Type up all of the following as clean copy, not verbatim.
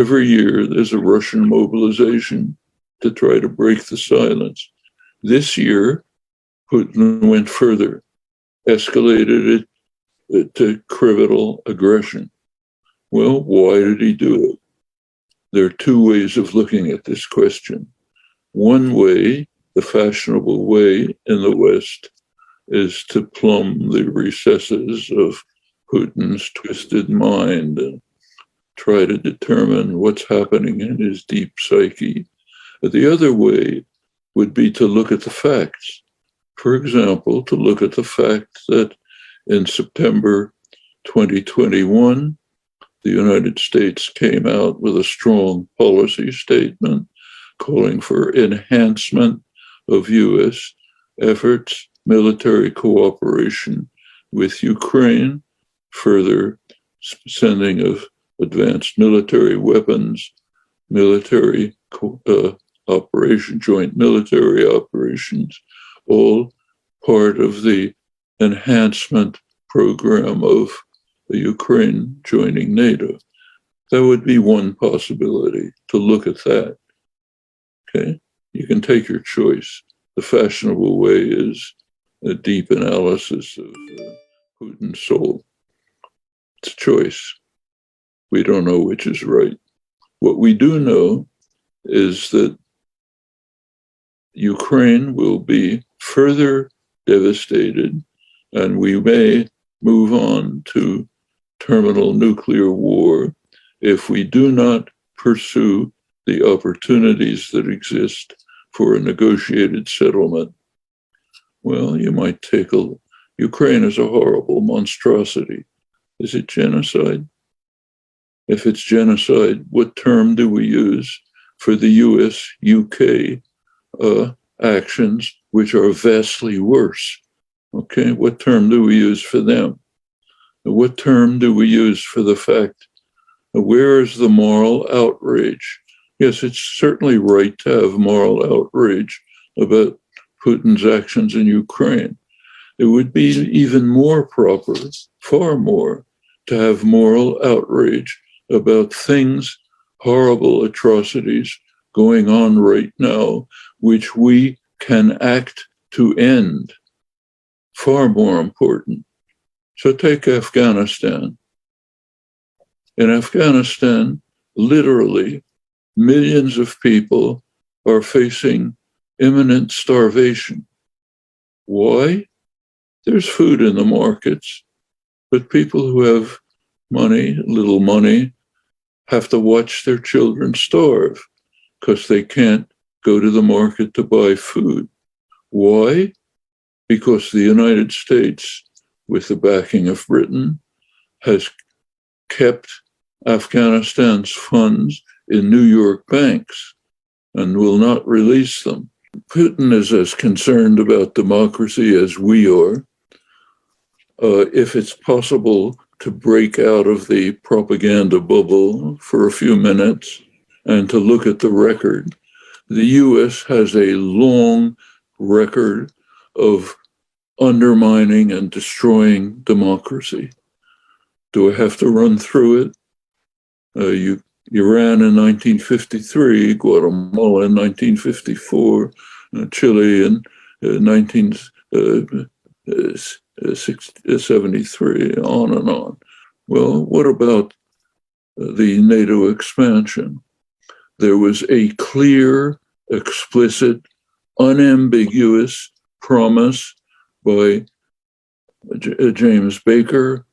Every year there's a Russian mobilization to try to break the silence. This year, Putin went further, escalated it to criminal aggression. Well, why did he do it? There are two ways of looking at this question. One way, the fashionable way in the West, is to plumb the recesses of Putin's twisted mind and try to determine what's happening in his deep psyche. The other way would be to look at the facts. For example, to look at the fact that in September 2021, the United States came out with a strong policy statement calling for enhancement of U.S. efforts, military cooperation with Ukraine, further sending of advanced military weapons, military joint military operations, all part of the enhancement program of the Ukraine joining NATO. That would be one possibility, to look at that. Okay, you can take your choice. The fashionable way is a deep analysis of Putin's soul. It's a choice. We don't know which is right. What we do know is that Ukraine will be further devastated, and we may move on to terminal nuclear war if we do not pursue the opportunities that exist for a negotiated settlement. Well, you might take Ukraine is a horrible monstrosity. Is it genocide? If it's genocide, what term do we use for the US-UK actions, which are vastly worse? Okay, what term do we use for them? What term do we use for the fact, where is the moral outrage? Yes, it's certainly right to have moral outrage about Putin's actions in Ukraine. It would be even more proper, far more, to have moral outrage about things, horrible atrocities going on right now, which we can act to end. Far more important. So take Afghanistan. In Afghanistan, literally, millions of people are facing imminent starvation. Why? There's food in the markets, but people who have money, little money, have to watch their children starve because they can't go to the market to buy food. Why? Because the United States, with the backing of Britain, has kept Afghanistan's funds in New York banks and will not release them. Putin is as concerned about democracy as we are. If it's possible to break out of the propaganda bubble for a few minutes and to look at the record, the US has a long record of undermining and destroying democracy. Do I have to run through it? Iran in 1953, Guatemala in 1954, Chile in 1973, on and on. Well, what about the NATO expansion? There was a clear, explicit, unambiguous promise by James Baker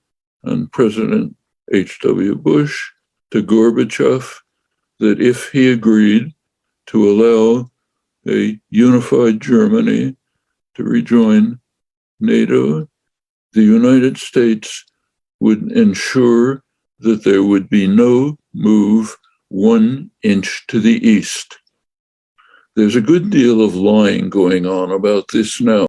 and President H.W. Bush to Gorbachev that if he agreed to allow a unified Germany to rejoin NATO, the United States would ensure that there would be no move 1 inch to the east. There's a good deal of lying going on about this now.